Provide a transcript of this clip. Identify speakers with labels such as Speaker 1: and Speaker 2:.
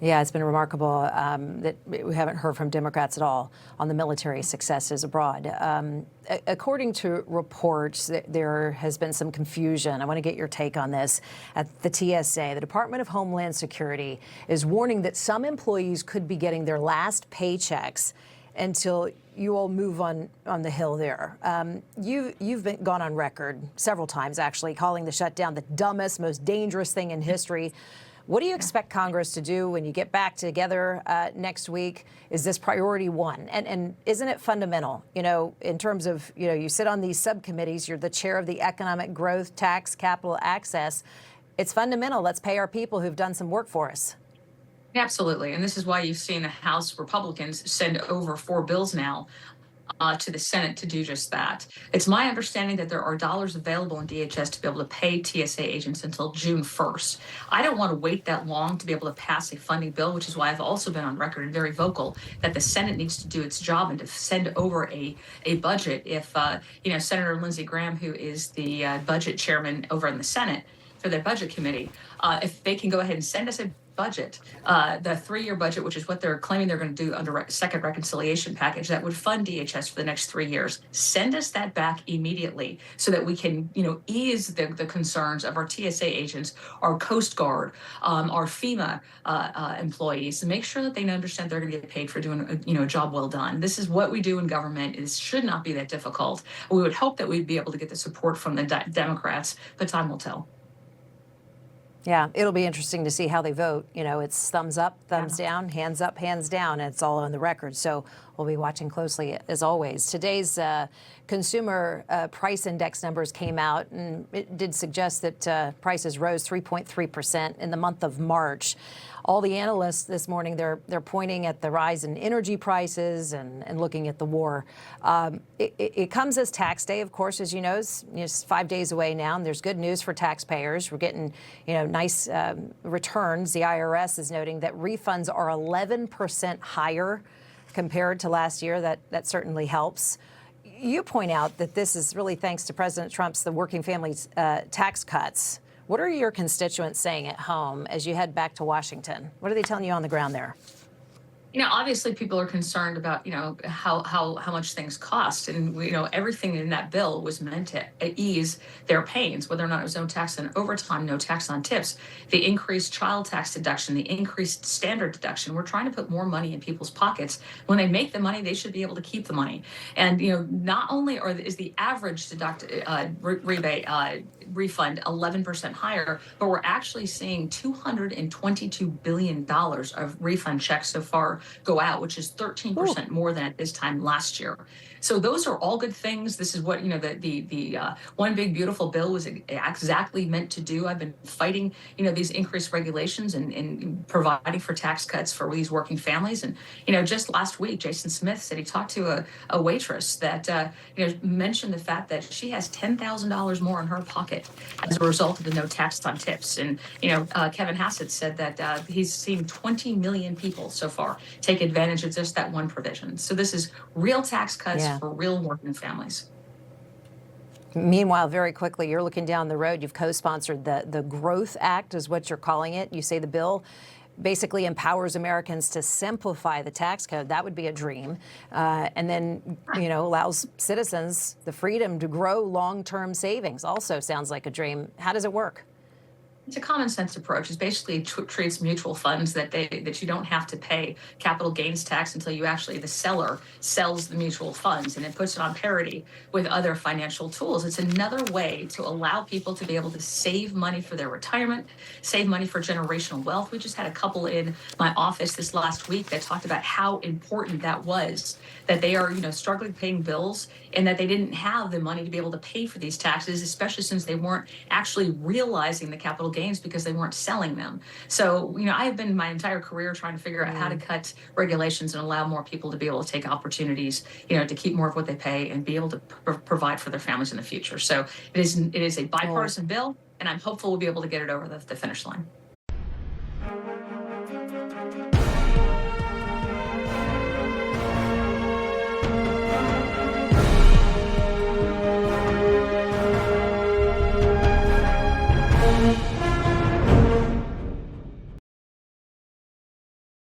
Speaker 1: Yeah, it's been remarkable that we haven't heard from Democrats at all on the military successes abroad. According to reports, there has been some confusion. I want to get your take on this. At the TSA, the Department of Homeland Security is warning that some employees could be getting their last paychecks until you all move on the Hill there. You've gone on record several times, actually, calling the shutdown the dumbest, most dangerous thing in history. What do you expect Congress to do when you get back together next week? Is this priority one? And isn't it fundamental, in terms of, you sit on these subcommittees, you're the chair of the Economic Growth, Tax, Capital Access. It's fundamental. Let's pay our people who've done some work for us.
Speaker 2: Absolutely. And this is why you've seen the House Republicans send over 4 bills now to the Senate to do just that. It's my understanding that there are dollars available in DHS to be able to pay TSA agents until June 1st. I don't want to wait that long to be able to pass a funding bill, which is why I've also been on record and very vocal that the Senate needs to do its job and to send over a budget. If, Senator Lindsey Graham, who is the budget chairman over in the Senate for their budget committee, if they can go ahead and send us a budget, the 3-year budget, which is what they're claiming they're going to do under a second reconciliation package that would fund DHS for the next 3 years. Send us that back immediately so that we can, ease the concerns of our TSA agents, our Coast Guard, our FEMA employees, and make sure that they understand they're going to get paid for doing a job well done. This is what we do in government. It should not be that difficult. We would hope that we'd be able to get the support from the Democrats, but time will tell.
Speaker 1: Yeah, it'll be interesting to see how they vote. It's thumbs up, thumbs down, hands up, hands down. And it's all on the record. So we'll be watching closely, as always. Today's consumer price index numbers came out, and it did suggest that prices rose 3.3% in the month of March. All the analysts this morning, they're pointing at the rise in energy prices and looking at the war. It comes as tax day, of course, as you know, it's 5 days away now, and there's good news for taxpayers. We're getting, nice returns. The IRS is noting that refunds are 11% higher compared to last year. That certainly helps. You point out that this is really thanks to President Trump's the working families tax cuts. What are your constituents saying at home as you head back to Washington? What are they telling you on the ground there?
Speaker 2: Obviously people are concerned about, how much things cost. And, everything in that bill was meant to ease their pains, whether or not it was no tax on overtime, no tax on tips, the increased child tax deduction, the increased standard deduction. We're trying to put more money in people's pockets. When they make the money, they should be able to keep the money. And, not only is the average rebate refund 11% higher, but we're actually seeing $222 billion of refund checks so far go out, which is 13% more than at this time last year. So those are all good things. This is what, the one big beautiful bill was exactly meant to do. I've been fighting, these increased regulations and providing for tax cuts for these working families. And, just last week, Jason Smith said he talked to a waitress that, mentioned the fact that she has $10,000 more in her pocket as a result of the no tax on tips. And, Kevin Hassett said that he's seen 20 million people so far take advantage of just that one provision. So this is real tax cuts for real working families.
Speaker 1: Meanwhile, very quickly, you're looking down the road. You've co-sponsored the Growth Act, is what you're calling it. You say the bill basically empowers Americans to simplify the tax code. That would be a dream. And then, allows citizens the freedom to grow long-term savings. Also sounds like a dream. How does it work?
Speaker 2: It's a common sense approach. It basically treats mutual funds that you don't have to pay capital gains tax until the seller sells the mutual funds, and it puts it on parity with other financial tools. It's another way to allow people to be able to save money for their retirement, save money for generational wealth. We just had a couple in my office this last week that talked about how important that was, that they are, struggling paying bills and that they didn't have the money to be able to pay for these taxes, especially since they weren't actually realizing the capital gains because they weren't selling them. So, I've been my entire career trying to figure out how to cut regulations and allow more people to be able to take opportunities, to keep more of what they pay and be able to provide for their families in the future. So it is a bipartisan bill, and I'm hopeful we'll be able to get it over the finish line.